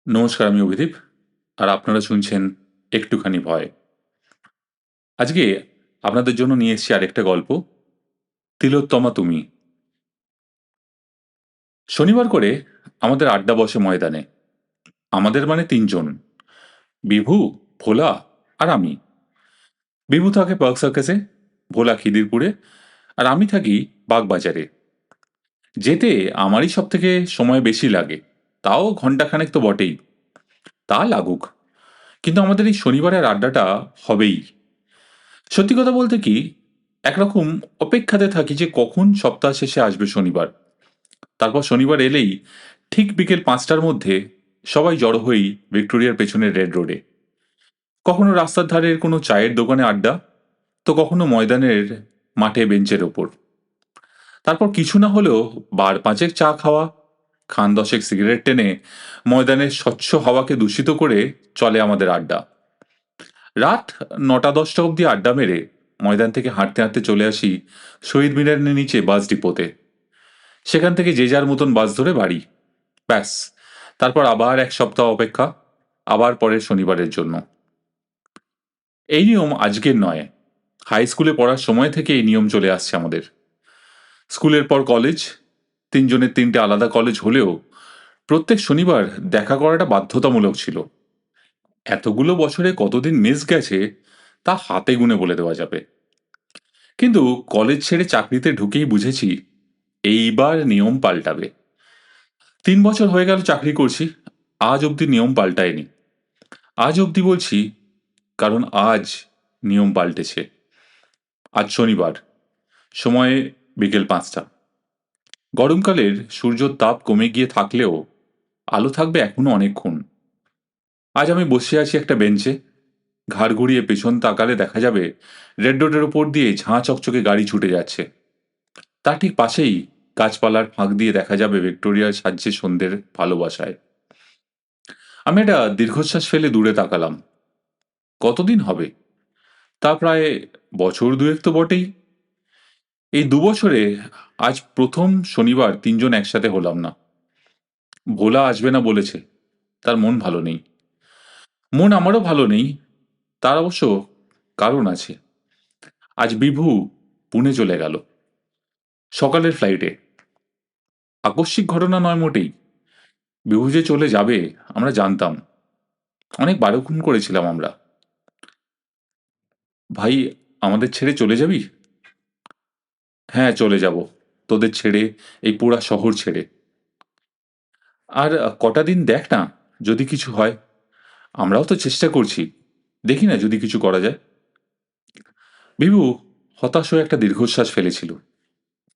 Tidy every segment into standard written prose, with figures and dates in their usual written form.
নমস্কার, আমি অভিদীপ। আর আপনারা শুনছেন একটুখানি ভয়। আজকে আপনাদের জন্য নিয়ে এসেছি আরেকটা গল্প, 'তিলোত্তমা তুমি'। শনিবার করে আমাদের আড্ডা বসে ময়দানে। আমাদের মানে ৩ জন। বিভু, ভোলা আর আমি। বিভু থাকে পার্ক সার্কাসে, ভোলা খিদিরপুরে, আর আমি থাকি বাগবাজারে। যেতে আমারই সবথেকে সময় বেশি লাগে। তাও ঘন্টাখানেক তো বটেই। তা লাগুক। কিন্তু আমাদের এই শনিবারের আড্ডাটা হবেই। সত্যি কথা বলতে কি, একরকম অপেক্ষাতে থাকি যে কখন সপ্তাহ শেষে আসবে শনিবার। তারপর শনিবার এলেই ঠিক বিকেল ৫টার মধ্যে সবাই জড়ো হই ভিক্টোরিয়ার পেছনের রেড রোডে। কখনো রাস্তার ধারের কোনো চায়ের দোকানে আড্ডা, তো কখনো ময়দানের মাঠে বেঞ্চের ওপর। তারপর কিছু না হলেও বার পাঁচেক চা খাওয়া, খান দশেক সিগারেট টেনে ময়দানের স্বচ্ছ হাওয়াকে দূষিত করে চলে আমাদের আড্ডা। রাত ৯টা-১০টা অবধি আড্ডা মেরে ময়দান থেকে হাঁটতে হাঁটতে চলে আসি শহীদ মিনারের নিচে বাস ডিপোতে। সেখান থেকে যে যার মতন বাস ধরে বাড়ি। ব্যাস, তারপর আবার এক সপ্তাহ অপেক্ষা, আবার পরের শনিবারের জন্য। এই নিয়ম আজকের নয়, হাই স্কুলে পড়ার সময় থেকে এই নিয়ম চলে আসছে আমাদের। স্কুলের পর কলেজ, ৩ জনের ৩টে আলাদা কলেজ হলেও প্রত্যেক শনিবার দেখা করাটা বাধ্যতামূলক ছিল। এতগুলো বছরে কতদিন মিস গেছে তা হাতে গুনে বলে দেওয়া যাবে। কিন্তু কলেজ ছেড়ে চাকরিতে ঢুকেই বুঝেছি এইবার নিয়ম পাল্টাবে। ৩ বছর হয়ে গেল চাকরি করছি, আজ অবধি নিয়ম পাল্টায়নি। আজ অবধি বলছি, কারণ আজ নিয়ম পাল্টেছে। আজ শনিবার, সময় বিকেল ৫টা। গরমকালের সূর্যর তাপ কমে গিয়ে থাকলেও আলো থাকবে এখনো অনেকক্ষণ। আজ আমি বসে আছি একটা বেঞ্চে, ঘাড় ঘুরিয়ে পেছন তাকালে দেখা যাবে রেড রোডের ওপর দিয়ে ঝাঁ চকচকে গাড়ি ছুটে যাচ্ছে। তার ঠিক পাশেই গাছপালার ফাঁক দিয়ে দেখা যাবে ভিক্টোরিয়ার সাজছে সন্ধ্যের ভালোবাসায়। আমি একটা দীর্ঘশ্বাস ফেলে দূরে তাকালাম। কতদিন হবে? তা প্রায় বছর দুয়েক তো বটেই। এই ২ বছরে আজ প্রথম শনিবার ৩ জন একসাথে হলাম না। ভোলা আসবে না বলেছে, তার মন ভালো নেই। মন আমারও ভালো নেই, তার অবশ্য কারণ আছে। আজ বিভু পুনে চলে গেল সকালের ফ্লাইটে। আকস্মিক ঘটনা নয় মোটেই। বিভু যে চলে যাবে আমরা জানতাম, অনেক বারণ করেছিলাম আমরা। ভাই, আমাদের ছেড়ে চলে যাবি? হ্যাঁ, চলে যাব, তোদের ছেড়ে, এই পোড়া শহর ছেড়ে। আর কটা দিন দেখ না, যদি কিছু হয়। আমরাও তো চেষ্টা করছি, দেখি না যদি কিছু করা যায়। বিভু হতাশ হয়ে একটা দীর্ঘশ্বাস ফেলেছিল।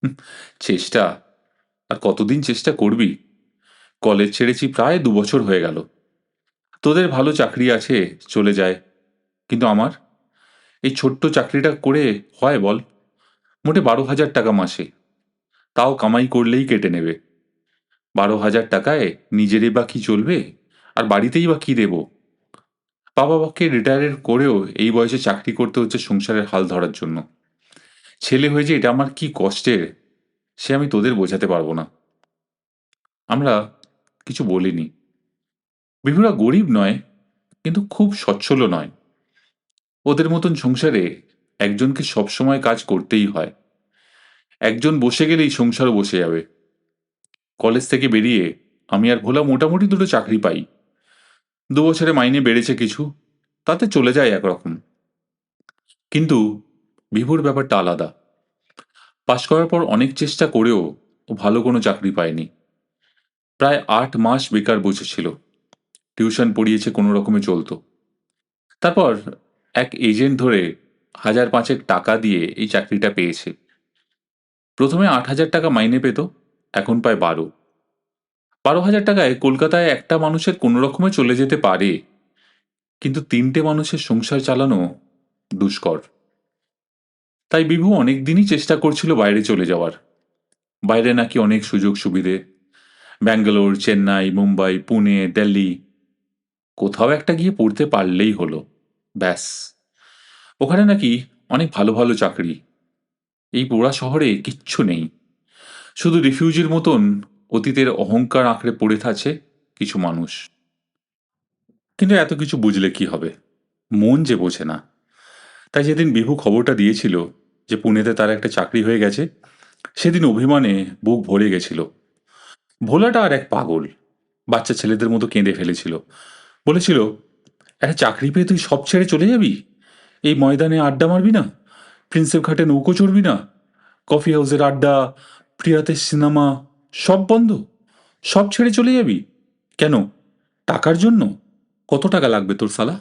"হুঁ, চেষ্টা? আর কতদিন চেষ্টা করবি? কলেজ ছেড়েছি প্রায় ২ বছর হয়ে গেল। তোদের ভালো চাকরি আছে, চলে যায়। কিন্তু আমার এই ছোট্ট চাকরিটা করে হয় বল? মোটে ১২,০০০ টাকা মাসে, তাও কামাই করলেই কেটে নেবে। ১২,০০০ টাকায় নিজেরই বা কি চলবে, আর বাড়িতেই বা কি দেব? বাবা মাকে রিটায়ার করেও এই বয়সে চাকরি করতে হচ্ছে সংসারের হাল ধরার জন্য। ছেলে হয়ে যে এটা আমার কি কষ্টের, সে আমি তোদের বোঝাতে পারবো না।" আমরা কিছু বলিনি। বিভুরা গরিব নয়, কিন্তু খুব সচ্ছলও নয়। ওদের মতন সংসারে একজনকে সবসময় কাজ করতেই হয়। একজন বসে গেলেই সংসারও বসে যাবে। কলেজ থেকে বেরিয়ে আমি আর ভোলা মোটামুটি দুটো চাকরি পাই। ২ বছরে মাইনে বেড়েছে কিছু, তাতে চলে যায় একরকম। কিন্তু বিভুর ব্যাপারটা আলাদা। পাশ করার পর অনেক চেষ্টা করেও ও ভালো কোনো চাকরি পায়নি। প্রায় ৮ মাস বেকার বসেছিল। টিউশন পড়িয়েছে কোনো রকমে চলত। তারপর এক এজেন্ট ধরে ১,৫০০ টাকা দিয়ে এই চাকরিটা পেয়েছে। প্রথমে ৮,০০০ টাকা মাইনে পেত, এখন পায় ১২। ১২,০০০ টাকায় কলকাতায় একটা মানুষের কোনো রকমে চলে যেতে পারে, কিন্তু ৩টে মানুষের সংসার চালানো দুষ্কর। তাই বিভু অনেক দিনই চেষ্টা করছিল বাইরে চলে যাওয়ার। বাইরে নাকি অনেক সুযোগ সুবিধে। ব্যাঙ্গালোর, চেন্নাই, মুম্বাই, পুনে, দিল্লি, কোথাও একটা গিয়ে পড়তে পারলেই হলো। ব্যাস। ওখানে নাকি অনেক ভালো ভালো চাকরি। এই পোড়া শহরে কিচ্ছু নেই। শুধু রিফিউজির মতন অতীতের অহংকার আঁকড়ে পড়ে আছে কিছু মানুষ। কিন্তু এত কিছু বুঝলে কি হবে, মন যে বোঝে না। তাই যেদিন বিভু খবরটা দিয়েছিল যে পুনেতে তার একটা চাকরি হয়ে গেছে, সেদিন অভিমানে বুক ভরে গেছিল। ভোলাটা আর এক পাগল, বাচ্চা ছেলেদের মতো কেঁদে ফেলেছিল। বলেছিল, একটা চাকরি পেয়ে তুই সব ছেড়ে চলে যাবি? এই ময়দানে আড্ডা মারবি না? প্রিন্সেপ ঘাটে নৌকো চড়বি না? কফি হাউসের আড্ডা, প্রিয়াতের সিনেমা, সব বন্ধ? সব ছেড়ে চলে যাবি? কেন? টাকার জন্য? কত টাকা লাগবে তোর সালা?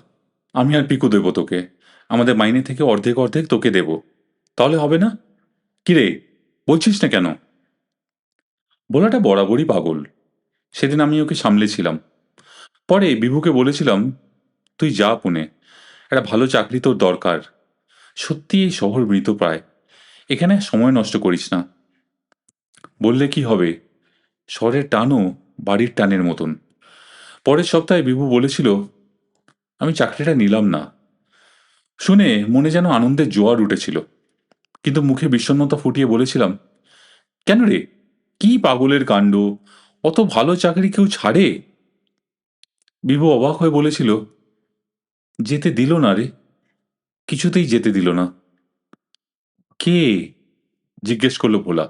আমি আর পিকু দেবো তোকে, আমাদের মাইনে থেকে অর্ধেক অর্ধেক তোকে দেব। তাহলে হবে না? কিরে, বলছিস না কেন? বলাটা বরাবরই পাগল। সেদিন আমি ওকে সামলেছিলাম। পরে বিভুকে বলেছিলাম, তুই যা পুনে, একটা ভালো চাকরি তোর দরকার। সত্যি এই শহর মৃতপ্রায়, এখানে সময় নষ্ট করিস না। বললে কি হবে, শহরের টানও বাড়ির টানের মতন। পরের সপ্তাহে বিভু বলেছিল, আমি চাকরিটা নিলাম না। শুনে মনে যেন আনন্দের জোয়ার উঠেছিল, কিন্তু মুখে বিষণ্ণতা ফুটিয়ে বলেছিলাম, কেন রে, কি পাগলের কাণ্ড, অত ভালো চাকরি কেউ ছাড়ে? বিভু অবাক হয়ে বলেছিল, যেতে দিল না রে, কিছুতেই যেতে দিল না। কে? জিজ্ঞেস করলো ভোলা।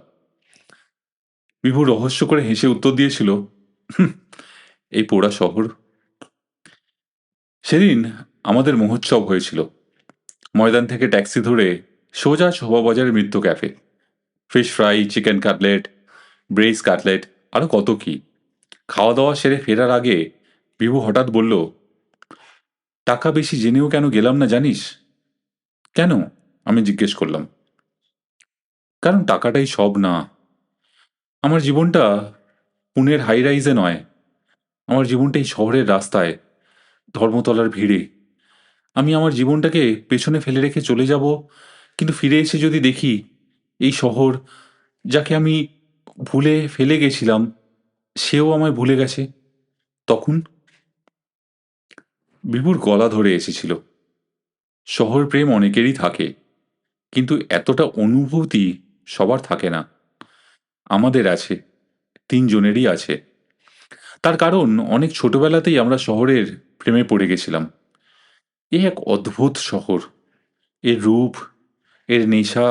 বিভু রহস্য করে হেসে উত্তর দিয়েছিল, "হুঁ, এই পোড়া শহর।" সেদিন আমাদের মহোৎসব হয়েছিল। ময়দান থেকে ট্যাক্সি ধরে সোজা শোভাবাজারের মৃত্যু cafe. Fish fry, chicken cutlet, brain cutlet, আরও কত কি। খাওয়া দাওয়া সেরে ফেরার আগে বিভু হঠাৎ বলল, টাকা বেশি জেনেও কেন গেলাম না জানিস? কেন? আমি জিজ্ঞেস করলাম। কারণ টাকাটাই সব না। আমার জীবনটা পুনের হাই রাইজে নয়, আমার জীবনটা এই শহরের রাস্তায়, ধর্মতলার ভিড়ে। আমি আমার জীবনটাকে পেছনে ফেলে রেখে চলে যাব, কিন্তু ফিরে এসে যদি দেখি এই শহর, যাকে আমি ভুলে ফেলে গেছিলাম, সেও আমায় ভুলে গেছে, তখন? বিভুর গলা ধরে এসেছিল। শহর প্রেম অনেকেরই থাকে, কিন্তু এতটা অনুভূতি সবার থাকে না। আমাদের আছে, তিনজনেরই আছে। তার কারণ অনেক ছোটবেলাতেই আমরা শহরের প্রেমে পড়ে গেছিলাম। এ এক অদ্ভুত শহর, এর রূপ, এর নেশা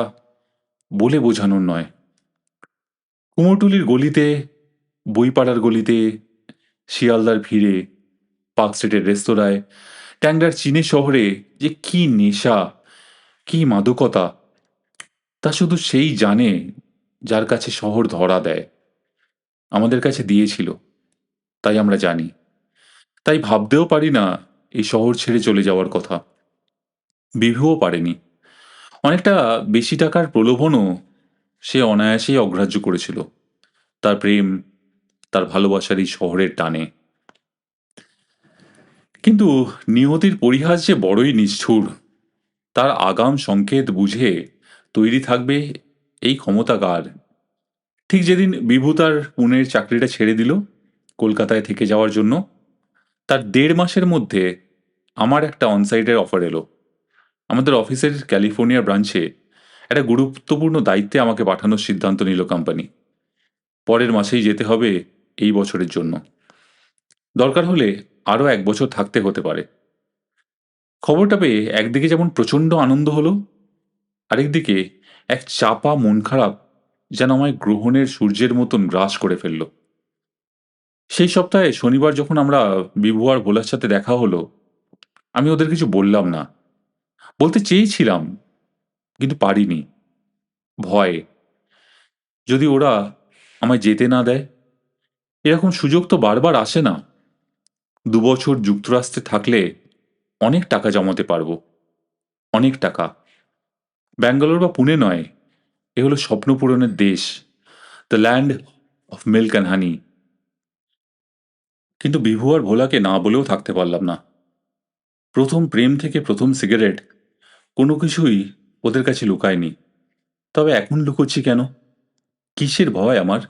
বলে বোঝানোর নয়। কুমোরটুলির গলিতে, বইপাড়ার গলিতে, শিয়ালদার ভিড়ে, পার্ক স্ট্রিটের রেস্তোরাঁয়, ট্যাংরার চীনের শহরে যে কি নেশা, কি মাদকতা, তা শুধু সেই জানে যার কাছে শহর ধরা দেয়। আমাদের কাছে দিয়েছিল, তাই আমরা জানি। তাই ভাবতেও পারি না এই শহর ছেড়ে চলে যাওয়ার কথা। বিভুও পারেনি। অনেকটা বেশি টাকার প্রলোভনও সে অনায়াসেই অগ্রাহ্য করেছিল, তার প্রেম, তার ভালোবাসার এই শহরের টানে। কিন্তু নিয়তির পরিহাস যে বড়ই নিষ্ঠুর। তার আগাম সংকেত বুঝে তৈরি থাকবে এই ক্ষমতা কার? ঠিক যেদিন বিভু তার পুনের চাকরিটা ছেড়ে দিল কলকাতায় থেকে যাওয়ার জন্য, তার 1.5 মাসের মধ্যে আমার একটা অনসাইটের অফার এলো। আমাদের অফিসের ক্যালিফোর্নিয়া ব্রাঞ্চে একটা গুরুত্বপূর্ণ দায়িত্বে আমাকে পাঠানোর সিদ্ধান্ত নিল কোম্পানি। পরের মাসেই যেতে হবে, এই বছরের জন্য। দরকার হলে আরও 1 বছর থাকতে হতে পারে। খবরটা পেয়ে একদিকে যেমন প্রচণ্ড আনন্দ হলো, আরেকদিকে এক চাপা মন খারাপ যেন আমায় গ্রহণের সূর্যের মতন গ্রাস করে ফেলল। সেই সপ্তাহে শনিবার যখন আমরা বিভু আর ভোলার সাথে দেখা হলো, আমি ওদের কিছু বললাম না। বলতে চেয়েছিলাম, কিন্তু পারিনি। ভয়, যদি ওরা আমায় যেতে না দেয়। এরকম সুযোগ তো বারবার আসে না। 2 বছর যুক্তরাষ্ট্রে থাকলে অনেক টাকা জমাতে পারবো, অনেক টাকা। ব্যাঙ্গালোর বা পুনে নয়, এ হলো স্বপ্ন পূরণের দেশ, the land of milk and honey. কিন্তু বিভু আর ভোলাকে না বলেও থাকতে পারলাম না। প্রথম প্রেম থেকে প্রথম সিগারেট, কোনো কিছুই ওদের কাছে লুকায়নি। তবে এখন লুকোচ্ছি কেন? কিসের ভয় আমার?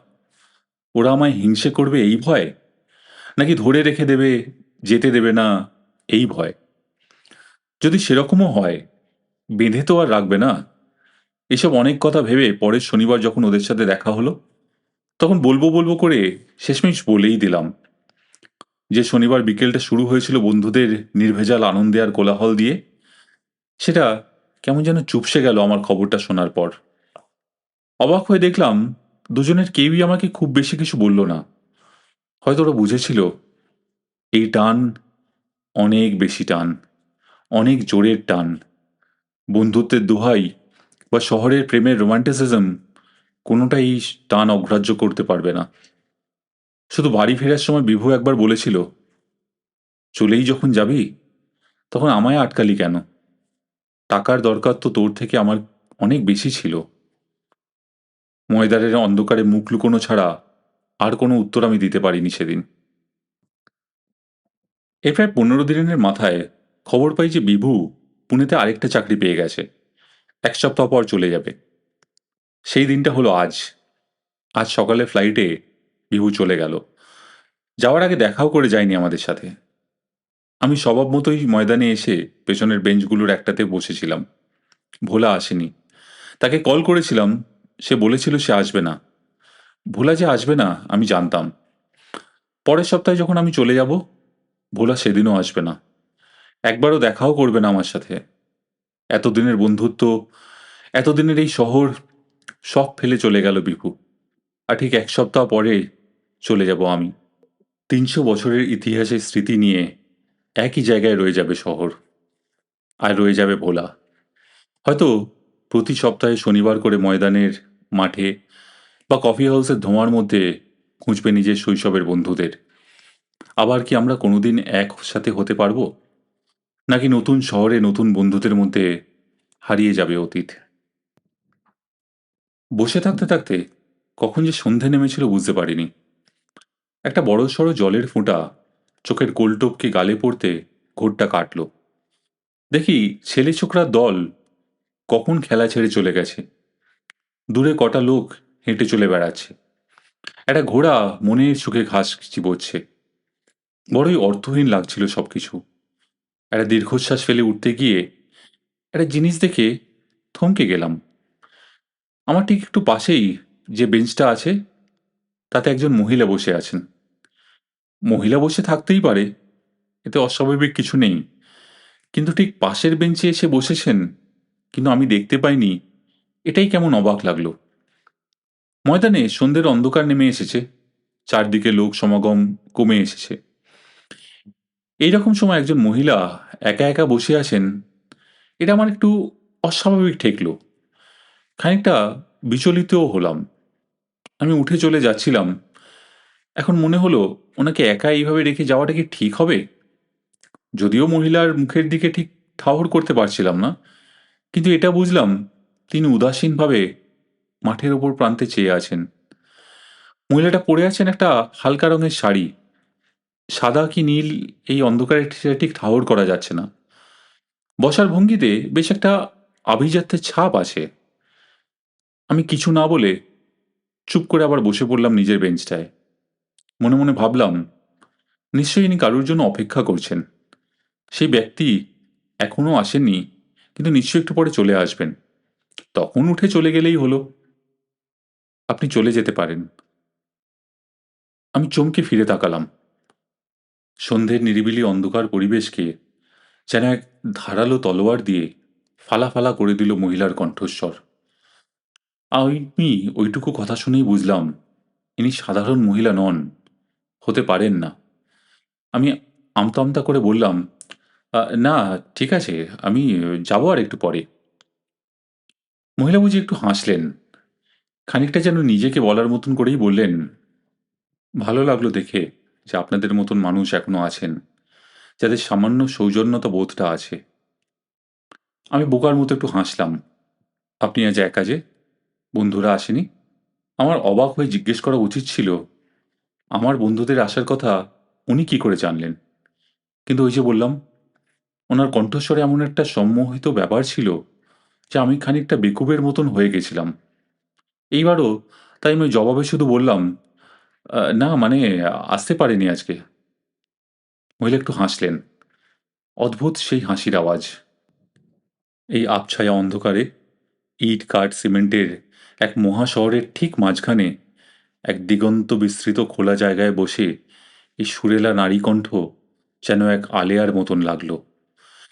ওরা আমায় হিংসে করবে এই ভয়, নাকি ধরে রেখে দেবে, যেতে দেবে না, এই ভয়? যদি সেরকমও হয়, বেঁধে তো আর রাখবে না। এসব অনেক কথা ভেবে পরের শনিবার যখন ওদের সাথে দেখা হলো, তখন বলবো বলবো করে শেষমেশ বলেই দিলাম, যে শনিবার বিকেলটা শুরু হয়েছিল বন্ধুদের নির্ভেজাল আনন্দে আর কোলাহল দিয়ে, সেটা কেমন যেন চুপসে গেল আমার খবরটা শোনার পর। অবাক হয়ে দেখলাম দুজনের কেউই আমাকে খুব বেশি কিছু বলল না। হয়তো ওরা বুঝেছিল এই টান অনেক বেশি টান, অনেক জোরের টান। বন্ধুত্বের দোহাই বা শহরের প্রেমের রোমান্টিসিজম কোনোটাই এই টান অগ্রাহ্য করতে পারবে না। শুধু বাড়ি ফেরার সময় বিভু একবার বলেছিল, চলেই যখন যাবি তখন আমায় আটকালি কেন? টাকার দরকার তো তোর থেকে আমার অনেক বেশি ছিল। ময়দানের অন্ধকারে মুখ লুকোনো ছাড়া আর কোনো উত্তর আমি দিতে পারিনি সেদিন। এর প্রায় 15 দিনের মাথায় খবর পাই যে বিভু পুনেতে আরেকটা চাকরি পেয়ে গেছে, 1 সপ্তাহ পর চলে যাবে। সেই দিনটা হলো আজ। আজ সকালে ফ্লাইটে বিভু চলে গেল। যাওয়ার আগে দেখাও করে যায়নি আমাদের সাথে। আমি স্বভাব মতোই ময়দানে এসে পেছনের বেঞ্চগুলোর একটাতে বসেছিলাম। ভোলা আসেনি। তাকে কল করেছিলাম, সে বলেছিল সে আসবে না। ভোলা যে আসবে না আমি জানতাম। পরের সপ্তাহে যখন আমি চলে যাব, ভোলা সেদিনও আসবে না। একবারও দেখাও করবে না আমার সাথে। এতদিনের বন্ধুত্ব, এতদিনের এই শহর, সব ফেলে চলে গেল বিভু। আর ঠিক 1 সপ্তাহ পরে চলে যাব আমি। 300 বছরের ইতিহাসের স্মৃতি নিয়ে একই জায়গায় রয়ে যাবে শহর, আর রয়ে যাবে ভোলা। হয়তো প্রতি সপ্তাহে শনিবার করে ময়দানের মাঠে বা কফি হাউসের ধোঁয়ার মধ্যে খুঁজবে নিজের শৈশবের বন্ধুদের। আবার কি আমরা কোনোদিন একসাথে হতে পারবো, নাকি নতুন শহরে নতুন বন্ধুদের মধ্যে হারিয়ে যাবে অতীত? বসে থাকতে থাকতে কখন যে সন্ধে নেমেছিল বুঝতে পারিনি। একটা বড়সড় জলের ফোঁটা চোখের কোলটপকে গালে পড়তে ঘোরটা কাটল। দেখি ছেলে ছোকরার দল কখন খেলা ছেড়ে চলে গেছে। দূরে কটা লোক হেঁটে চলে বেড়াচ্ছে। একটা ঘোড়া মনের সুখে ঘাস চিবোচ্ছে। বড়ই অর্থহীন লাগছিল সবকিছু। একটা দীর্ঘশ্বাস ফেলে উঠতে গিয়ে একটা জিনিস দেখে থমকে গেলাম। আমার ঠিক একটু পাশেই যে বেঞ্চটা আছে, তাতে একজন মহিলা বসে আছেন। মহিলা বসে থাকতেই পারে, এতে অস্বাভাবিক কিছু নেই। কিন্তু ঠিক পাশের বেঞ্চে এসে বসেছেন, কিন্তু আমি দেখতে পাইনি, এটাই কেমন অবাক লাগলো। ময়দানে সন্ধ্যের অন্ধকার নেমে এসেছে, চারদিকে লোক সমাগম কমে এসেছে। এইরকম সময় একজন মহিলা একা একা বসে আছেন, এটা আমার একটু অস্বাভাবিক ঠেকলো। খানিকটা বিচলিতও হলাম। আমি উঠে চলে যাচ্ছিলাম। এখন মনে হলো, ওনাকে একা এইভাবে রেখে যাওয়াটা কি ঠিক হবে? যদিও মহিলার মুখের দিকে ঠিক ঠাহর করতে পারছিলাম না, কিন্তু এটা বুঝলাম তিনি উদাসীনভাবে মাঠের ওপর প্রান্তে চেয়ে আছেন। মহিলাটা পরে আছেন একটা হালকা রঙের শাড়ি। সাদা কি নীল এই অন্ধকারে সেটা ঠিক ঠাহর করা যাচ্ছে না। বসার ভঙ্গিতে বেশ একটা আভিজাত্যের ছাপ আছে। আমি কিছু না বলে চুপ করে আবার বসে পড়লাম নিজের বেঞ্চটায়। মনে মনে ভাবলাম, নিশ্চয়ই ইনি কারুর জন্য অপেক্ষা করছেন। সেই ব্যক্তি এখনো আসেননি, কিন্তু নিশ্চয়ই একটু পরে চলে আসবেন। তখন উঠে চলে গেলেই হলো। আপনি চলে যেতে পারেন। আমি চমকে ফিরে তাকালাম। সন্ধ্যের নিরিবিলি অন্ধকার পরিবেশকে যেন এক ধারালো তলোয়ার দিয়ে ফালা ফালা করে দিল মহিলার কণ্ঠস্বর। আমি ওইটুকু কথা শুনেই বুঝলাম, ইনি সাধারণ মহিলা নন, হতে পারেন না। আমি আমতা আমতা করে বললাম, না, ঠিক আছে, আমি যাব আর একটু পরে।" মহিলা বুঝি একটু হাসলেন। খানিকটা যেন নিজেকে বলার মতন করেই বললেন, "ভালো লাগলো দেখে যে আপনাদের মতন মানুষ এখনো আছেন, যাদের সামান্য সৌজন্যতা বোধটা আছে।" আমি বোকার মতো একটু হাসলাম। "আপনি আজ একা যে? বন্ধুরা আসেনি?" আমার অবাক হয়ে জিজ্ঞেস করা উচিত ছিল, আমার বন্ধুদের আসার কথা উনি কি করে জানলেন? কিন্তু ওই যে বললাম, ওনার কণ্ঠস্বরে এমন একটা সম্মোহিত ব্যাপার ছিল যে আমি খানিকটা বেকুবের মতন হয়ে গেছিলাম। এইবারও তাই আমি জবাবে শুধু বললাম, না, মানে আসতে পারিনি আজকে।" মহিলা একটু হাসলেন। অদ্ভুত সেই হাসির আওয়াজ। এই আবছায়া অন্ধকারে ইট কাঠ সিমেন্টের এক মহাশহরের ঠিক মাঝখানে এক দিগন্ত বিস্তৃত খোলা জায়গায় বসে এই সুরেলা নারী কণ্ঠ যেন এক আলেয়ার মতন লাগলো।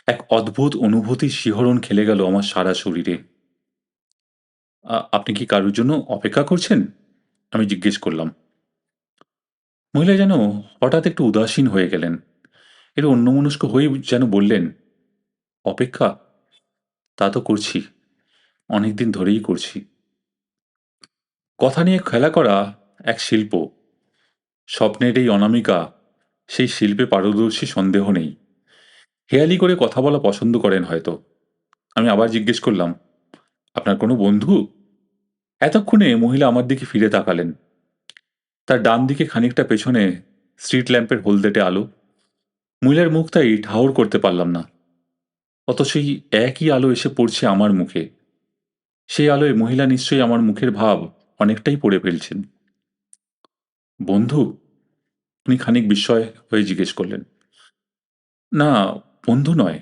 এক অদ্ভুত অনুভূতির শিহরণ খেলে গেল আমার সারা শরীরে। আপনি কি কারোর জন্য অপেক্ষা করছেন? আমি জিজ্ঞেস করলাম। মহিলা যেন হঠাৎ একটু উদাসীন হয়ে গেলেন। একটু অন্যমনস্ক হয়ে যেন বললেন, অপেক্ষা? তা তো করছি। অনেকদিন ধরেই করছি। কথা নিয়ে খেলা করা এক শিল্প। স্বপ্নের এই অনামিকা সেই শিল্পে পারদর্শী সন্দেহ নেই। হেয়ালি করে কথা বলা পছন্দ করেন হয়তো। আমি আবার জিজ্ঞেস করলাম, আপনার কোনো বন্ধু? এতক্ষণে মহিলা আমার দিকে ফিরে তাকালেন। তার ডান দিকে খানিকটা পেছনে স্ট্রিট ল্যাম্পের হলদেটে আলো। মহিলার মুখটাই ঠাহর করতে পারলাম না। অথচ সেই একই আলো এসে পড়ছে আমার মুখে। সেই আলোয় মহিলা নিশ্চয়ই আমার মুখের ভাব অনেকটাই পড়ে ফেলছেন। বন্ধু? উনি খানিক বিস্ময় হয়ে জিজ্ঞেস করলেন। না, বন্ধু নয়,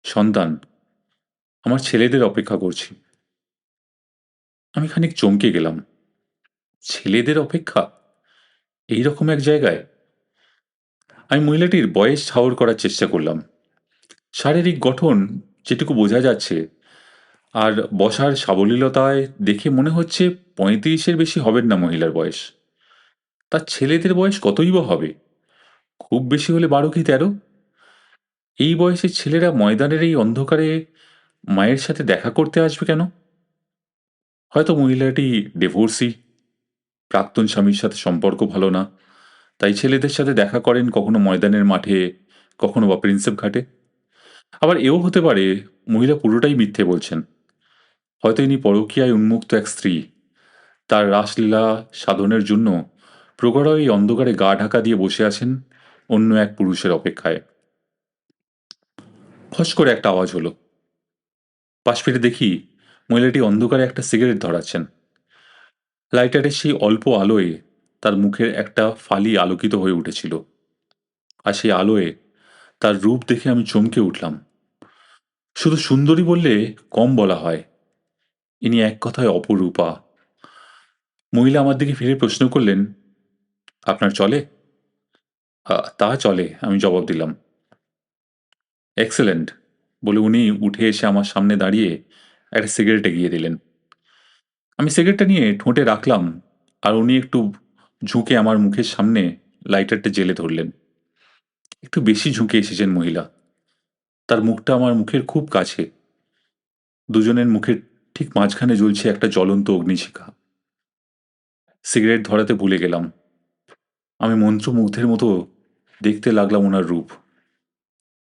সন্তান। আমার ছেলেদের অপেক্ষা করছি। আমি খানিক চমকে গেলাম। ছেলেদের অপেক্ষা? এই রকম এক জায়গায়? আমি মহিলাটির বয়স ঠাহর করার চেষ্টা করলাম। শারীরিক গঠন যেটুকু বোঝা যাচ্ছে, আর বসার সাবলীলতায় দেখে মনে হচ্ছে ৩৫-এর বেশি হবেন না মহিলার বয়স। তার ছেলেদের বয়স কতই বা হবে? খুব বেশি হলে ১২ কি ১৩। এই বয়সের ছেলেরা ময়দানের এই অন্ধকারে মায়ের সাথে দেখা করতে আসবে কেন? হয়তো মহিলাটি ডিভোর্সি, প্রাক্তন স্বামীর সাথে সম্পর্ক ভালো না, তাই ছেলেদের সাথে দেখা করেন কখনো ময়দানের মাঠে, কখনো বা প্রিন্সেপ ঘাটে। আবার এও হতে পারে মহিলা পুরোটাই মিথ্যে বলছেন। হয়তো ইনি পরকীয়ায় উন্মুক্ত এক স্ত্রী। তার রাসলীলা সাধনের জন্য প্রগাঢ় এই অন্ধকারে গা ঢাকা দিয়ে বসে আছেন অন্য এক পুরুষের অপেক্ষায়। ফস করে একটা আওয়াজ হলো। পাশ ফিরে দেখি মহিলাটি অন্ধকারে একটা সিগারেট ধরাচ্ছেন। লাইটারের সেই অল্প আলোয় তার মুখের একটা ফালি আলোকিত হয়ে উঠেছিল। আর সেই আলোয় তার রূপ দেখে আমি চমকে উঠলাম। শুধু সুন্দরী বললে কম বলা হয়। ইনি এক কথায় অপরূপা। মহিলা আমার দিকে ফিরে প্রশ্ন করলেন, আপনার চলে? তা চলে, আমি জবাব দিলাম। এক্সেলেন্ট, বলে উনি উঠে এসে আমার সামনে দাঁড়িয়ে একটা সিগারেট এগিয়ে দিলেন। আমি সিগারেটটা নিয়ে ঠোঁটে রাখলাম, আর উনি একটু ঝুঁকে আমার মুখের সামনে লাইটারটা জ্বেলে ধরলেন। একটু বেশি ঝুঁকে এসেছেন মহিলা। তার মুখটা আমার মুখের খুব কাছে। দুজনের মুখের ঠিক মাঝখানে জ্বলছে একটা জ্বলন্ত অগ্নিশিখা। সিগারেট ধরাতে ভুলে গেলাম। আমি মন্ত্রমুগ্ধের মতো দেখতে লাগলাম ওনার রূপ।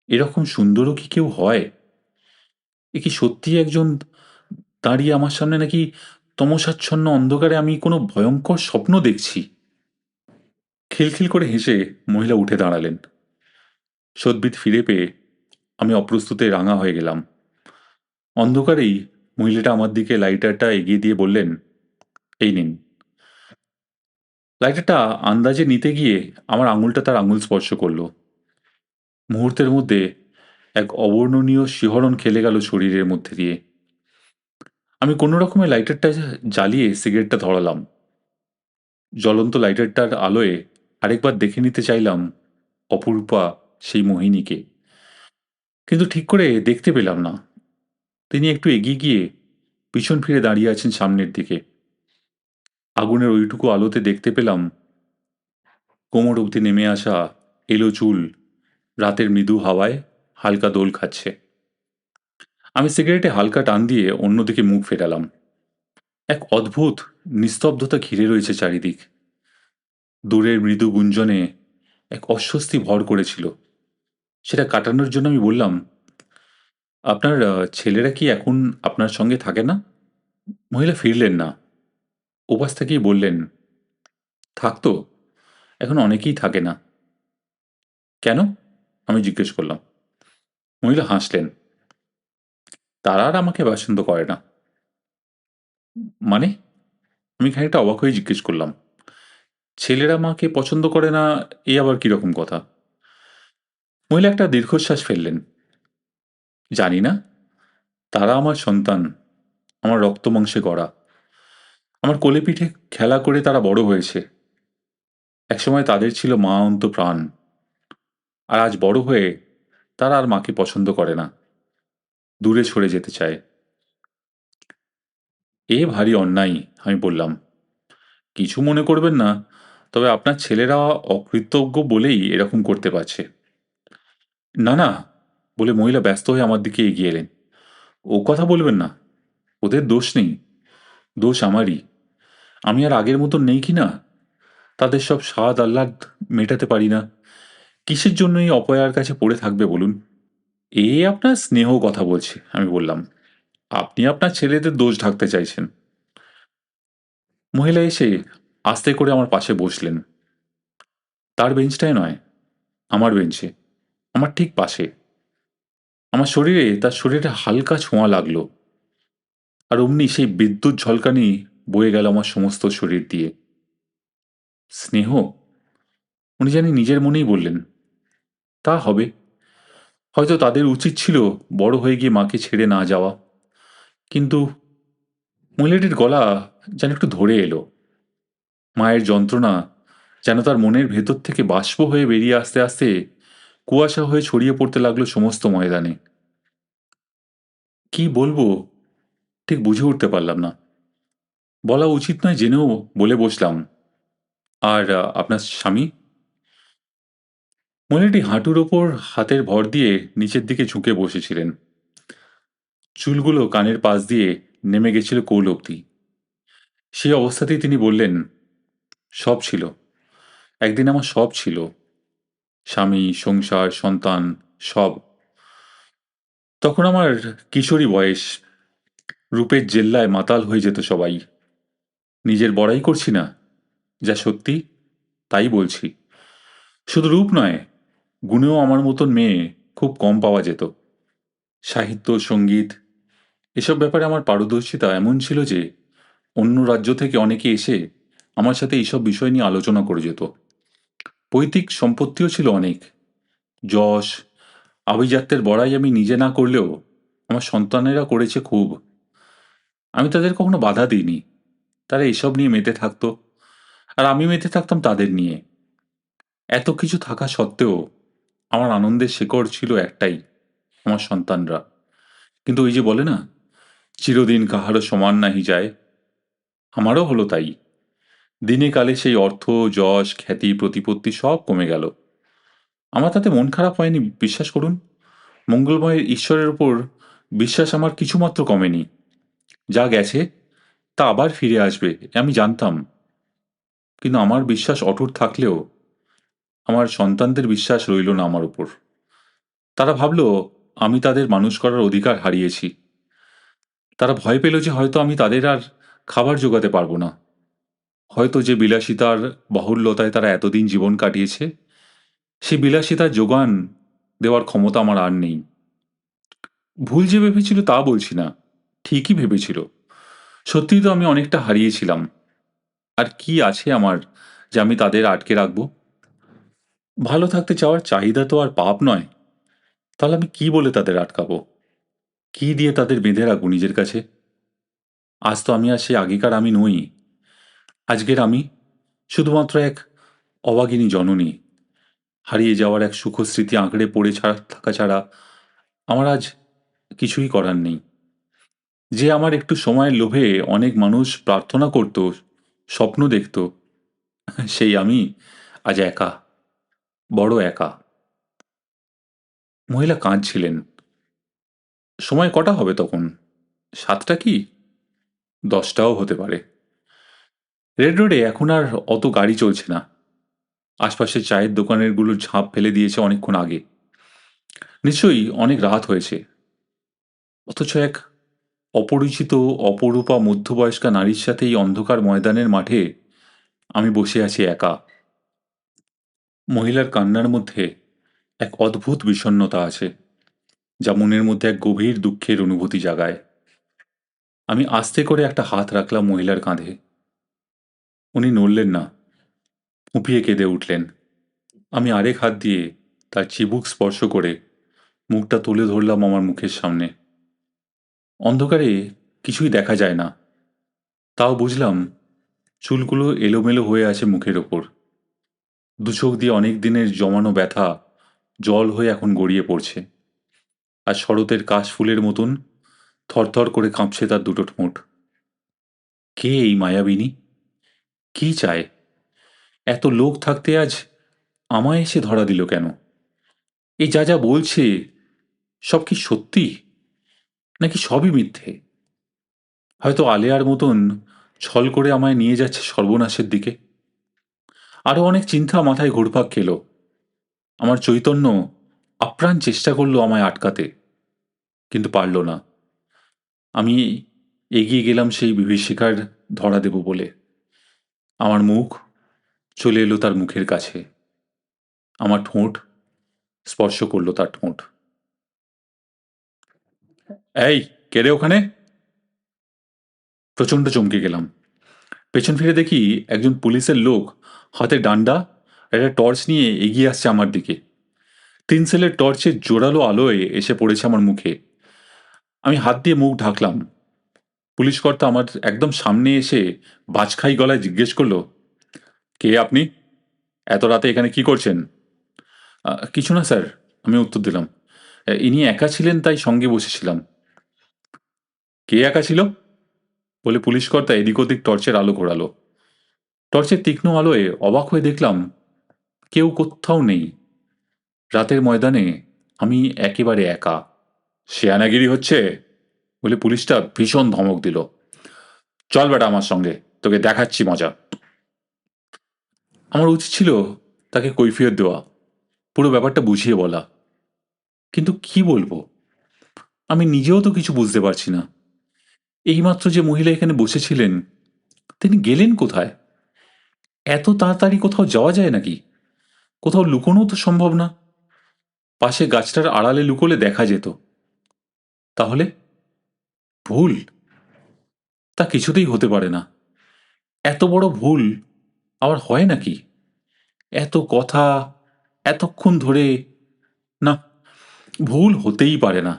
এরকম সুন্দরও কি কেউ হয়? এ কি সত্যিই একজন দাঁড়িয়ে আমার সামনে, নাকি তমসাচ্ছন্ন অন্ধকারে আমি কোনো ভয়ঙ্কর স্বপ্ন দেখছি? খিলখিল করে হেসে মহিলা উঠে দাঁড়ালেন। সদ্ভিত ফিরে পেয়ে আমি অপ্রস্তুতে রাঙা হয়ে গেলাম। অন্ধকারেই মহিলাটা আমার দিকে লাইটারটা এগিয়ে দিয়ে বললেন, এই নিন। লাইটারটা আন্দাজে নিতে গিয়ে আমার আঙুলটা তার আঙুল স্পর্শ করল। মুহূর্তের মধ্যে এক অবর্ণনীয় শিহরণ খেলে গেল শরীরের মধ্যে দিয়ে। আমি কোনো রকমে লাইটারটা জ্বালিয়ে সিগারেটটা ধরালাম। জ্বলন্ত লাইটারটার আলোয় আরেকবার দেখে নিতে চাইলাম অপরূপা সেই মোহিনীকে, কিন্তু ঠিক করে দেখতে পেলাম না। তিনি একটু এগিয়ে গিয়ে পিছন ফিরে দাঁড়িয়ে আছেন সামনের দিকে। আগুনের ওইটুকু আলোতে দেখতে পেলাম কোমর অবধি নেমে আসা এলো চুল রাতের মৃদু হাওয়ায় হালকা দোল খাচ্ছে। আমি সিগারেটে হালকা টান দিয়ে অন্যদিকে মুখ ফেরালাম। এক অদ্ভুত নিস্তব্ধতা ঘিরে রয়েছে চারিদিক। দূরের মৃদু গুঞ্জনে এক অস্বস্তি ভর করেছিল। সেটা কাটানোর জন্য আমি বললাম, আপনার ছেলেরা কি এখন আপনার সঙ্গে থাকে না? মহিলা ফিরলেন না। ওপাশ থেকেই বললেন, থাকতো, এখন অনেকেই থাকে না। কেন? আমি জিজ্ঞেস করলাম। মহিলা হাসলেন। তারা আর আমাকে পছন্দ করে না। মানে? আমি খানিকটা অবাক হয়ে জিজ্ঞেস করলাম। ছেলেরা মাকে পছন্দ করে না, এ আবার কিরকম কথা? মহিলা একটা দীর্ঘশ্বাস ফেললেন। জানি না। তারা আমার সন্তান, আমার রক্তমাংসে গড়া। আমার কোলে পিঠে খেলা করে তারা বড় হয়েছে। একসময় তাদের ছিল মা অন্ত প্রাণ, আর আজ বড় হয়ে তারা আর মাকে পছন্দ করে না, দূরে সরে যেতে চায়। এ ভারী অন্যায়, আমি বললাম। কিছু মনে করবেন না, তবে আপনার ছেলেরা অকৃতজ্ঞ বলেই এরকম করতে পারছে। না না, বলে মহিলা ব্যস্ত হয়ে আমার দিকে এগিয়ে এলেন। ও কথা বলবেন না, ওদের দোষ নেই, দোষ আমারই। আমি আর আগের মতন নেই কি না, তাদের সব স্বাদ আহ্লাদ মেটাতে পারি না। কিসের জন্য এই অপয়ার কাছে পড়ে থাকবে বলুন? এ আপনার স্নেহ কথা বলছে, আমি বললাম। আপনি আপনার ছেলেদের দোষ ঢাকতে চাইছেন। মহিলা এসে আস্তে করে আমার পাশে বসলেন। তার বেঞ্চটায় নয়, আমার বেঞ্চে, আমার ঠিক পাশে। আমার শরীরে তার শরীরে হালকা ছোঁয়া লাগলো, আর অমনি সেই বিদ্যুৎ ঝলকানি বয়ে গেল আমার সমস্ত শরীর দিয়ে। স্নেহ? উনি জানি নিজের মনেই বললেন। তা হবে। হয়তো তাদের উচিত ছিল বড় হয়ে গিয়ে মাকে ছেড়ে না যাওয়া। কিন্তু মহিলাটির গলা যেন একটু ধরে এলো। মায়ের যন্ত্রণা যেন তার মনের ভেতর থেকে বাষ্প হয়ে বেরিয়ে আসতে আসতে কুয়াশা হয়ে ছড়িয়ে পড়তে লাগলো সমস্ত ময়দানে। কি বলবো ঠিক বুঝে উঠতে পারলাম না। বলা উচিত নয় জেনেও বলে বসলাম। আর আপনার স্বামী? মহিলাটি হাঁটুর ওপর হাতের ভর দিয়ে নিচের দিকে ঝুঁকে বসেছিলেন। চুলগুলো কানের পাশ দিয়ে নেমে গেছিল কোল অব্দি। সেই অবস্থাতেই তিনি বললেন, সব ছিল, একদিন আমার সব ছিল, স্বামী, সংসার, সন্তান, সব। তখন আমার কিশোরী বয়স, রূপের জেল্লায় মাতাল হয়ে যেত সবাই। নিজের বড়াই করছি না, যা সত্যি তাই বলছি। শুধু রূপ নয়, গুণেও আমার মতন মেয়ে খুব কম পাওয়া যেত। সাহিত্য, সঙ্গীত, এসব ব্যাপারে আমার পারদর্শিতা এমন ছিল যে অন্য রাজ্য থেকে অনেকে এসে আমার সাথে এইসব বিষয় নিয়ে আলোচনা করে যেত। পৈতৃক সম্পত্তিও ছিল অনেক। যশ, আভিজাত্যের বড়াই আমি নিজে না করলেও আমার সন্তানেরা করেছে খুব। আমি তাদের কখনো বাধা দিইনি। তারা এসব নিয়ে মেতে থাকতো, আর আমি মেতে থাকতাম তাদের নিয়ে। এত কিছু থাকা সত্ত্বেও আমার আনন্দের শেকড় ছিল একটাই, আমার সন্তানরা। কিন্তু ওই যে বলে না, চিরদিন কাহারও সমান নাহি যায়, আমারও হলো তাই। দিনে কালে সেই অর্থ, যশ, খ্যাতি, প্রতিপত্তি সব কমে গেল। আমার তাতে মন খারাপ হয়নি, বিশ্বাস করুন। মঙ্গলময়ের ঈশ্বরের ওপর বিশ্বাস আমার কিছুমাত্র কমেনি। যা গেছে তা আবার ফিরে আসবে, আমি জানতাম। কিন্তু আমার বিশ্বাস অটুট থাকলেও আমার সন্তানদের বিশ্বাস রইল না আমার উপর। তারা ভাবল আমি তাদের মানুষ করার অধিকার হারিয়েছি। তারা ভয় পেল যে হয়তো আমি তাদের আর খাবার জোগাতে পারবো না। হয়তো যে বিলাসিতার বাহুল্যতায় তারা এতদিন জীবন কাটিয়েছে, সে বিলাসিতার যোগান দেওয়ার ক্ষমতা আমার আর নেই। ভুল যে ভেবেছিল তা বলছি না, ঠিকই ভেবেছিল। সত্যিই তো আমি অনেকটা হারিয়েছিলাম। আর কি আছে আমার যে আমি তাদের আটকে রাখব? ভালো থাকতে চাওয়ার চাহিদা তো আর পাপ নয়। তাহলে আমি কি বলে তাদের আটকাবো? কি দিয়ে তাদের বেঁধে রাখবো নিজের কাছে? আজ তো আমি আর সেই আগেকার আমি নই। আজকের আমি শুধুমাত্র এক অভাগিনী জননী। হারিয়ে যাওয়ার এক সুখস্মৃতি আঁকড়ে পড়ে থাকা ছাড়া আমার আজ কিছুই করার নেই। যে আমার একটু সময়ের লোভে অনেক মানুষ প্রার্থনা করত, স্বপ্ন দেখত, সেই আমি আজ একা, বড় একা। মহিলা কাঁদছিলেন। সময় কটা হবে তখন? 7টা কি? 10টাও হতে পারে। রেড রোডে এখন আর অত গাড়ি চলছে না। আশপাশের চায়ের দোকানেরগুলো ঝাঁপ ফেলে দিয়েছে অনেকক্ষণ আগে। নিশ্চয়ই অনেক রাত হয়েছে। অথচ এক অপরিচিত, অপরূপা মধ্যবয়স্কা নারীর সাথে এই অন্ধকার ময়দানের মাঠে আমি বসে আছি একা। মহিলার কান্নার মধ্যে এক অদ্ভুত বিষণ্ণতা আছে, যা মনের মধ্যে এক গভীর দুঃখের অনুভূতি জাগায়। আমি আস্তে করে একটা হাত রাখলাম মহিলার কাঁধে। উনি নড়লেন না, ফুঁপিয়ে কেঁদে উঠলেন। আমি আরেক হাত দিয়ে তার চিবুক স্পর্শ করে মুখটা তুলে ধরলাম আমার মুখের সামনে। অন্ধকারে কিছুই দেখা যায় না, তাও বুঝলাম চুলগুলো এলোমেলো হয়ে আছে মুখের ওপর। দু চোখ দিয়ে অনেক দিনের জমানো ব্যথা জল হয়ে এখন গড়িয়ে পড়ছে, আর শরতের কাশফুলের মতন থরথর করে কাঁপছে তার দুটো ঠোঁট। কে এই মায়াবিনী? কি চায়? এত লোক থাকতে আজ আমায় এসে ধরা দিল কেন? এই যা যা বলছে সব কি সত্যি, নাকি সবই মিথ্যে? হয়তো আলেয়ার মতন ছল করে আমায় নিয়ে যাচ্ছে সর্বনাশের দিকে। আরো অনেক চিন্তা মাথায় ঘুরপাক খেল। আমার চৈতন্য আপ্রাণ চেষ্টা করলো আমায় আটকাতে, কিন্তু পারল না। আমি এগিয়ে গেলাম সেই বিভীষিকার ধরা দেব বলে। আমার মুখ চলে এলো তার মুখের কাছে, আমার ঠোঁট স্পর্শ করলো তার ঠোঁট। এই, কে রে ওখানে? প্রচণ্ড চমকে গেলাম। পেছন ফিরে দেখি একজন পুলিশের লোক হাতে ডান্ডা আর একটা টর্চ নিয়ে এগিয়ে আসছে আমার দিকে। 3 সেলের টর্চের জোরালো আলোয় এসে পড়েছে আমার মুখে। আমি হাত দিয়ে মুখ ঢাকলাম। পুলিশ কর্তা আমার একদম সামনে এসে বাজখাই গলায় জিজ্ঞেস করলো, কে আপনি? এত রাতে এখানে কি করছেন? কিছু না স্যার, আমি উত্তর দিলাম। ইনি একা ছিলেন তাই সঙ্গে বসেছিলাম। কে একা ছিল? বলে পুলিশ কর্তা এদিক ওদিক টর্চের আলো ঘোরালো। টর্চের তীক্ষ্ণ আলোয় অবাক হয়ে দেখলাম কেউ কোথাও নেই। রাতের ময়দানে আমি একেবারে একা। শেয়ানাগিরি হচ্ছে বলে পুলিশটা ভীষণ ধমক দিল। চল বেটা আমার সঙ্গে, তোকে দেখাচ্ছি মজা। আমার উচিত ছিল তাকে কৈফিয়ত দেওয়া, পুরো ব্যাপারটা বুঝিয়ে বলা, কিন্তু কি বলবো? আমি নিজেও তো কিছু বুঝতে পারছি না। এইমাত্র যে মহিলা এখানে বসেছিলেন তিনি গেলেন কোথায়? এত তাড়াতাড়ি কোথাও যাওয়া যায় নাকি? কোথাও লুকোনো তো সম্ভব না। পাশে গাছটার আড়ালে লুকোলে দেখা যেত। তাহলে ভুল? তা কিছুতেই হতে পারে না। এত বড় ভুল আবার হয় নাকি? এত কথা, এতক্ষণ ধরে, না, ভুল হতেই পারে না।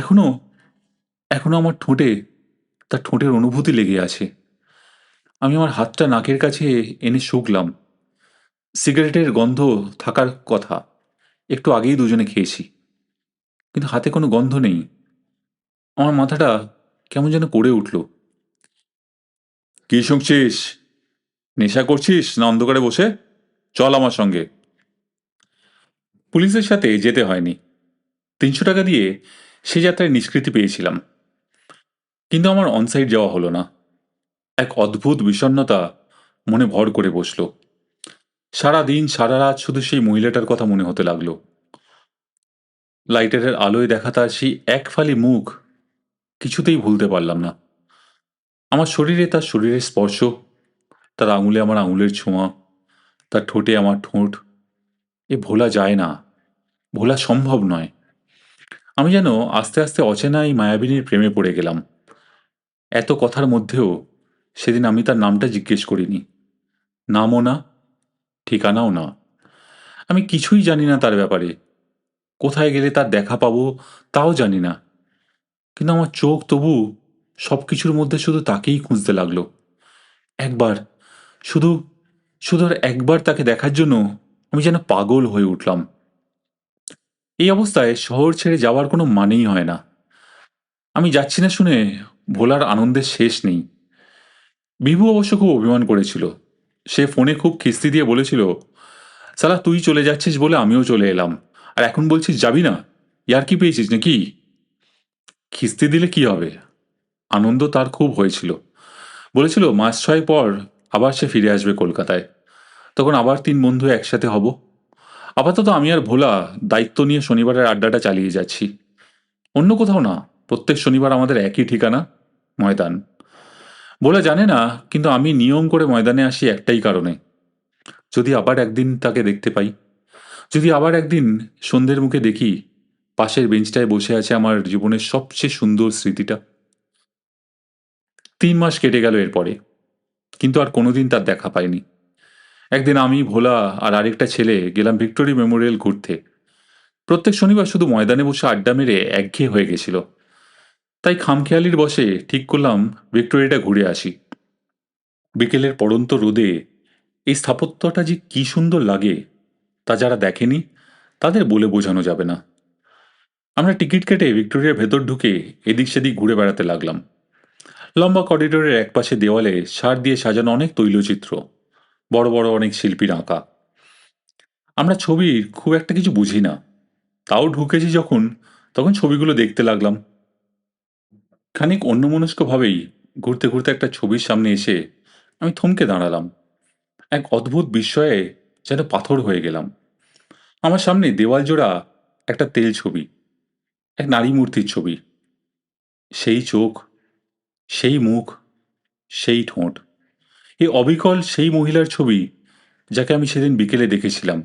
এখনো এখনো আমার ঠোঁটে তার ঠোঁটের অনুভূতি লেগে আছে। আমি আমার হাতটা নাকের কাছে এনে শুকলাম। সিগারেটের গন্ধ থাকার কথা, একটু আগেই দুজনে খেয়েছি, কিন্তু হাতে কোনো গন্ধ নেই। আমার মাথাটা কেমন যেন করে উঠল। কি শুনছিস? নেশা করছিস না অন্ধকারে বসে? চল আমার সঙ্গে। পুলিশের সাথে যেতে হয়নি। 300 টাকা দিয়ে সে যাত্রায় নিষ্কৃতি পেয়েছিলাম, কিন্তু আমার অনসাইড যাওয়া হলো না। এক অদ্ভুত বিষণ্ণতা মনে ভর করে বসল। সারা দিন সারা রাত শুধু সেই মহিলাটার কথা মনে হতে লাগলো। লাইটারের আলোয় দেখা তার সেই এক ফালি মুখ কিছুতেই ভুলতে পারলাম না। আমার শরীরে তার শরীরের স্পর্শ, তার আঙুলে আমার আঙুলের ছোঁয়া, তার ঠোঁটে আমার ঠোঁট, এ ভোলা যায় না, ভোলা সম্ভব নয়। আমি যেন আস্তে আস্তে অচেনা এই মায়াবিনীর প্রেমে পড়ে গেলাম। এত কথার মধ্যেও সেদিন আমি তার নামটা জিজ্ঞেস করিনি। নামও না, ঠিকানাও না। আমি কিছুই জানি না তার ব্যাপারে। কোথায় গেলে তার দেখা পাবো তাও জানি না। কিন্তু আমার চোখ তবু সব কিছুর মধ্যে শুধু তাকেই খুঁজতে লাগলো। একবার, শুধু শুধু আর একবার তাকে দেখার জন্য আমি যেন পাগল হয়ে উঠলাম। এই অবস্থায় শহর ছেড়ে যাওয়ার কোনো মানেই হয় না। আমি যাচ্ছি না শুনে ভোলার আনন্দের শেষ নেই। বিভু অবশ্য খুব অভিমান করেছিল। সে ফোনে খুব খিস্তি দিয়ে বলেছিল, সালা তুই চলে যাচ্ছিস বলে আমিও চলে এলাম, আর এখন বলছিস যাবি না? ইয়ার কি পেয়েছিস নাকি? খিস্তি দিলে কি হবে? আনন্দ তার খুব হয়েছিল। বলেছিল 6 মাস পর আবার সে ফিরে আসবে কলকাতায়। তখন আবার 3 বন্ধু একসাথে হব। আপাতত আমি আর ভোলা দায়িত্ব নিয়ে শনিবারের আড্ডাটা চালিয়ে যাচ্ছি। অন্য কোথাও না, প্রত্যেক শনিবার আমাদের একই ঠিকানা, ময়দান। ভোলা জানে না, কিন্তু আমি নিয়ম করে ময়দানে আসি একটাই কারণে, যদি আবার একদিন তাকে দেখতে পাই, যদি আবার একদিন সন্ধ্যের মুখে দেখি পাশের বেঞ্চটায় বসে আছে আমার জীবনের সবচেয়ে সুন্দর স্মৃতিটা। 3 মাস কেটে গেল এরপরে, কিন্তু আর কোনোদিন তার দেখা পাইনি। একদিন আমি, ভোলা আর আরেকটা ছেলে গেলাম ভিক্টোরি মেমোরিয়াল ঘুরতে। প্রত্যেক শনিবার শুধু ময়দানে বসে আড্ডা মেরে একঘেয়ে হয়ে গেছিল, তাই খামখেয়ালির বসে ঠিক করলাম ভিক্টোরিয়াটা ঘুরে আসি। বিকেলের পড়ন্ত রোদে এই স্থাপত্যটা যে কি সুন্দর লাগে তা যারা দেখেনি তাদের বলে বোঝানো যাবে না। আমরা টিকিট কেটে ভিক্টোরিয়ার ভেতর ঢুকে এদিক সেদিক ঘুরে বেড়াতে লাগলাম। লম্বা করিডোরের একপাশে দেওয়ালে সার দিয়ে সাজানো অনেক তৈলচিত্র, বড় বড় অনেক শিল্পীর আঁকা। আমরা ছবির খুব একটা কিছু বুঝি না, তাও ঢুকেছি যখন তখন ছবিগুলো দেখতে লাগলাম। খানিক অন্যমনস্কভাবেই ঘুরতে ঘুরতে একটা ছবির সামনে এসে আমি থমকে দাঁড়ালাম। এক অদ্ভুত বিস্ময়ে যেন পাথর হয়ে গেলাম। আমার সামনে দেওয়াল জোড়া একটা তেল ছবি, এক নারী মূর্তির ছবি। সেই চোখ, সেই মুখ, সেই ঠোঁট, এই অবিকল সেই মহিলার ছবি যাকে আমি সেদিন বিকেলে দেখেছিলাম,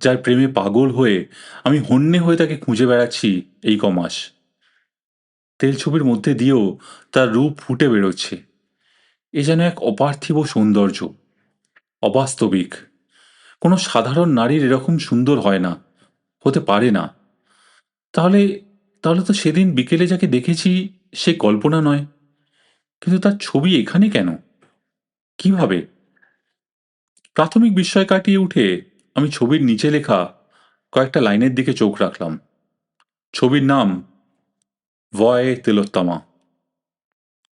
যার প্রেমে পাগল হয়ে আমি হন্যে হয়ে তাকে খুঁজে বেড়াচ্ছি এই কমাস। তেল ছবির মধ্যে দিয়েও তার রূপ ফুটে বেরোচ্ছে। এ যেন এক অপার্থিব সৌন্দর্য, অবাস্তবিক। কোনো সাধারণ নারীর এরকম সুন্দর হয় না, হতে পারে না। তাহলে তাহলে তো সেদিন বিকেলে যাকে দেখেছি সে কল্পনা নয়, কিন্তু তার ছবি এখানে কেন, কিভাবে? প্রাথমিক বিস্ময় কাটিয়ে উঠে আমি ছবির নিচে লেখা কয়েকটা লাইনের দিকে চোখ রাখলাম। ছবির নাম ভয় তিলোত্তমা,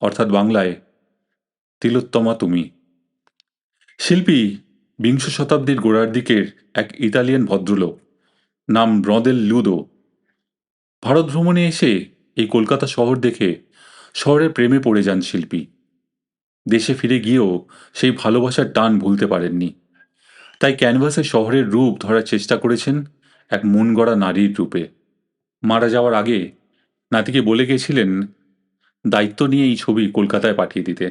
অর্থাৎ বাংলায় তিলোত্তমা তুমি। শিল্পী বিংশ শতাব্দীর গোড়ার দিকের এক ইতালিয়ান ভদ্রলোক, নাম ব্রদেল লুদো। ভারত ভ্রমণে এসে এই কলকাতা শহর দেখে শহরের প্রেমে পড়ে যান শিল্পী। দেশে ফিরে গিয়েও সেই ভালোবাসার টান ভুলতে পারেননি। তাই ক্যানভাসে শহরের রূপ ধরার চেষ্টা করেছেন এক মন গড়া নারীর রূপে। মারা যাওয়ার আগে নাতিকে বলে গেছিলেন দায়িত্ব নিয়ে এই ছবি কলকাতায় পাঠিয়ে দিতে।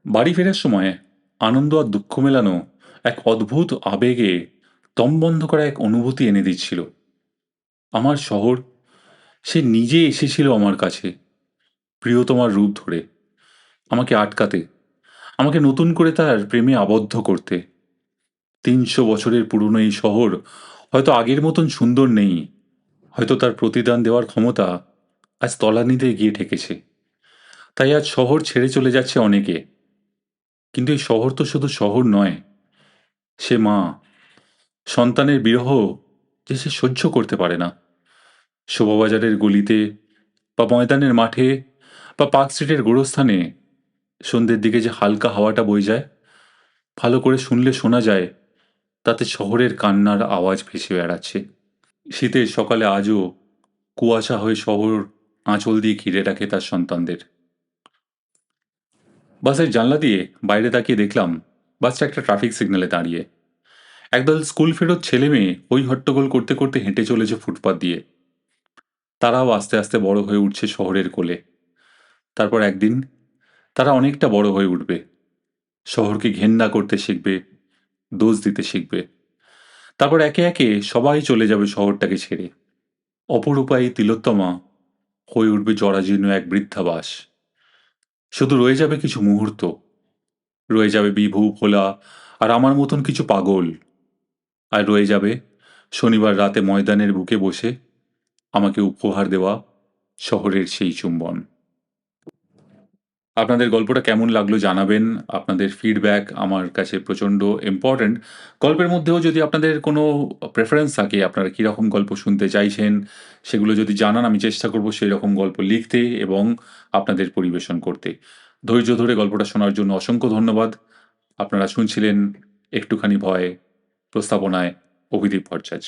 বাড়ি ফেরার সময় আনন্দ আর দুঃখ মেলানো এক অদ্ভুত আবেগে দম বন্ধ করা এক অনুভূতি এনে দিচ্ছিল। আমার শহর, সে নিজে এসেছিল আমার কাছে, প্রিয়তমার রূপ ধরে, আমাকে আটকাতে, আমাকে নতুন করে তার প্রেমে আবদ্ধ করতে। ৩০০ বছরের পুরনো এই শহর হয়তো আগের মতন সুন্দর নেই, হয়তো তার প্রতিদান দেওয়ার ক্ষমতা আজ তলানিতে গিয়ে ঠেকেছে। তাই আজ শহর ছেড়ে চলে যাচ্ছে অনেকে, কিন্তু এই শহর তো শুধু শহর নয়, সে মা। সন্তানের বিরহ যে সে সহ্য করতে পারে না। শোভাবাজারের গলিতে বা ময়দানের মাঠে বা পার্ক স্ট্রিটের গোরস্থানে সন্ধ্যের দিকে যে হালকা হাওয়াটা বয়ে যায়, ভালো করে শুনলে শোনা যায় তাতে শহরের কান্নার আওয়াজ ভেসে বেড়াচ্ছে। শীতের সকালে আজও কুয়াশা হয়ে শহর আঁচল দিয়ে ঘিরে রাখে তার সন্তানদের। বাসের জানলা দিয়ে বাইরে তাকিয়ে দেখলাম বাসটা একটা ট্রাফিক সিগন্যালে দাঁড়িয়ে। একদল স্কুল ফেরত ছেলে মেয়ে ওই হট্টগোল করতে করতে হেঁটে চলেছে ফুটপাত দিয়ে। তারাও আস্তে আস্তে বড় হয়ে উঠছে শহরের কোলে। তারপর একদিন তারা অনেকটা বড় হয়ে উঠবে, শহরকে ঘেন্না করতে শিখবে, দোষ দিতে শিখবে। তারপর একে একে সবাই চলে যাবে শহরটাকে ছেড়ে। অপরূপা এই তিলোত্তমা হয়ে উঠবে জরাজীর্ণ এক বৃদ্ধাবাস। শুধু রয়ে যাবে কিছু মুহূর্ত, রয়ে যাবে বিভু, ভোলা আর আমার মতন কিছু পাগল, আর রয়ে যাবে শনিবার রাতে ময়দানের বুকে বসে আমাকে উপহার দেওয়া শহরের সেই চুম্বন। আপনাদের গল্পটা কেমন লাগলো জানাবেন। আপনাদের ফিডব্যাক আমার কাছে প্রচণ্ড ইম্পর্ট্যান্ট। গল্পের মধ্যেও যদি আপনাদের কোনো প্রেফারেন্স থাকে, আপনারা কীরকম গল্প শুনতে চাইছেন, সেগুলো যদি জানান আমি চেষ্টা করব সেই রকম গল্প লিখতে এবং আপনাদের পরিবেশন করতে। ধৈর্য ধরে গল্পটা শোনার জন্য অসংখ্য ধন্যবাদ। আপনারা শুনছিলেন একটুখানি ভয়, প্রস্তাবনায় অভিদীপ ভট্টাচার্য।